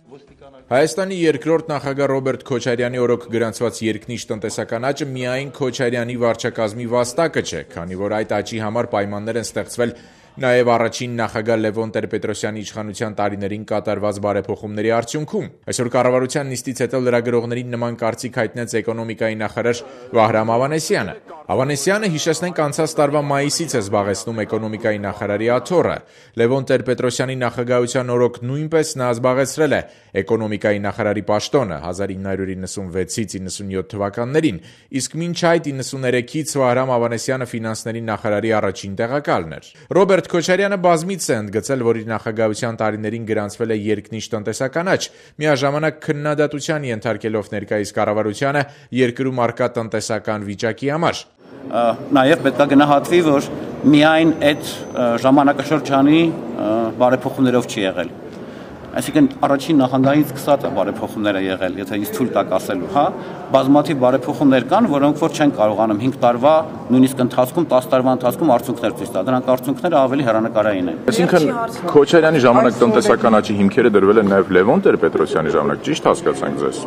Հայաստանի երկրորդ նախագահ Ռոբերտ Քոչարյանի օրոք գրանցված երկնիշ տնտեսական աճը միայն Քոչարյանի վարչակազմի վաստակը չէ, քանի որ այդ աճի համար պայմաններ են ստեղծվել նաև առաջին նախագահ Լևոն Տեր-Պետրոսյանի իշխանության տարիներին կատարված բարեփոխումների արդյունքում։ Այսօր կառավարության նիստից հետո լրագրողներին նման կարծիք հայտնեց էկոնոմիկայի նախարար Վահրամ Ավանեսյանը։ Ավանեսյանը, հիշեցնենք, անցած տարվա մայիսից է զբաղեցնում էկոնոմիկայի նախարարի աթոռը։ Լևոն Տեր-Պետրոսյանի նախագահության օրոք նույնպես նա զբաղեցրել է էկոնոմիկայի նախարարի պաշտոնը 1996-ից 97 թվականներին, իսկ մինչ այդ 93-ից Վահրամ Ավանեսյանը ֆինանսների նախարարի առաջին տեղակալն էր։ Ռոբերտ Քոչարյանը բազմիցս է ընդգծել, որ իր նախագահության տարիներին գրանցվել է երկնիշ տնտեսական աճ, միաժամանակ քննադատության ենթարկելով ներկայիս կառավարությանը երկրում առկա տնտեսական վիճակի համար։ Նաև պետք է գնահատվի, որ միայն այդ ժամանակաշրջանի բարեփոխումներով չի եղել։ Այսինքն առաջին նախագահից սկսած է բարեփոխումները եղել, եթե ինձ թույլ տաք ասելու, հա, բազմաթիվ բարեփոխումներ կան, որոնք որ չեն կարողանում 5 տարվա, նույնիսկ ընթացքում 10 տարվա ընթացքում արդյունքներ ցույց տալ։ Դրանք արդյունքները ավելի հեռանկարային են։ Այսինքն Քոչարյանի ժամանակ տնտեսական աճի հիմքերը դրվել են նաև Լևոն Տեր-Պետրոսյանի ժամանակ, ճիշտ հասկացանք ձեզ։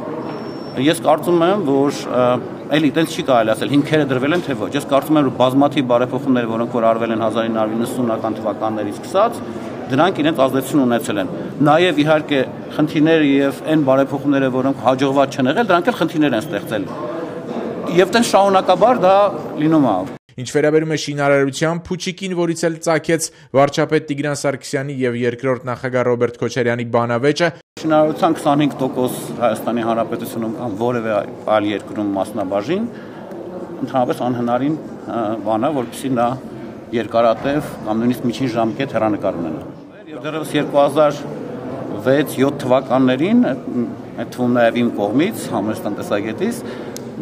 Ես կարծում եմ, որ էլի այդպես չի կարելի ասել, հիմքերը դրվել են թե ոչ։ Ես կարծում եմ, որ բազմաթիվ բարեփոխումներ, որոնք որ արվել են 1990-ական թվականներից սկսած, դրանք իրենց ազդեցություն ունեցել են։ Նաև իհարկե խնդիրները եւ այն բարեփոխումները, որոնք հաջողված չեն եղել, դրանք էլ խնդիրներ են ստեղծել։ Եվ դες շարունակաբար դա լինում է։ Ինչ վերաբերում է շինարարության փուչիկին, որից էլ ծագեց վարչապետ Տիգրան Սարգսյանի եւ երկրորդ նախագահ Ռոբերտ Քոչարյանի բանավեճը, շինարարության 25% Հայաստանի Հանրապետությունում կամ որևէ այլ երկրում մասնաբաժին ընդհանրապես անհնարին բան է, որպեսզի նա երկարատև կամ նույնիսկ միջին ժամկետ հեռանկար ունենա։ Եվ դեռևս 2006-7 թվականներին, այդ թվում նաև իմ կողմից, համեստ տնտեսագետից,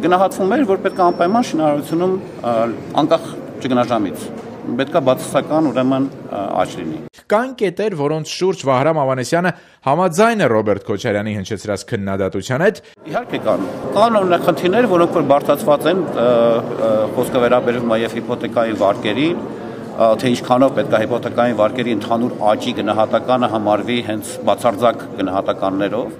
գնահատվում էր, որ պետք է անպայման շինարարությունում անկախ ճգնաժամից պետք է բացասական ուրեմն աճ լինի։ Կան կետեր, որոնց շուրջ Վահրամ Ավանեսյանը համաձայն է Ռոբերտ Քոչարյանի հնչեցրած քննադատության հետ։ Իհարկե կան օրինակ խնդիրներ, որոնք որ բարդացված են, խոսքը վերաբերում է եւ հիպոթեկայի վարկերին, թե ինչքանով պետք է հիպոթեկային վարկերի ընդհանուր աճի գնահատականը համարվի հենց բացարձակ գնահատականներով։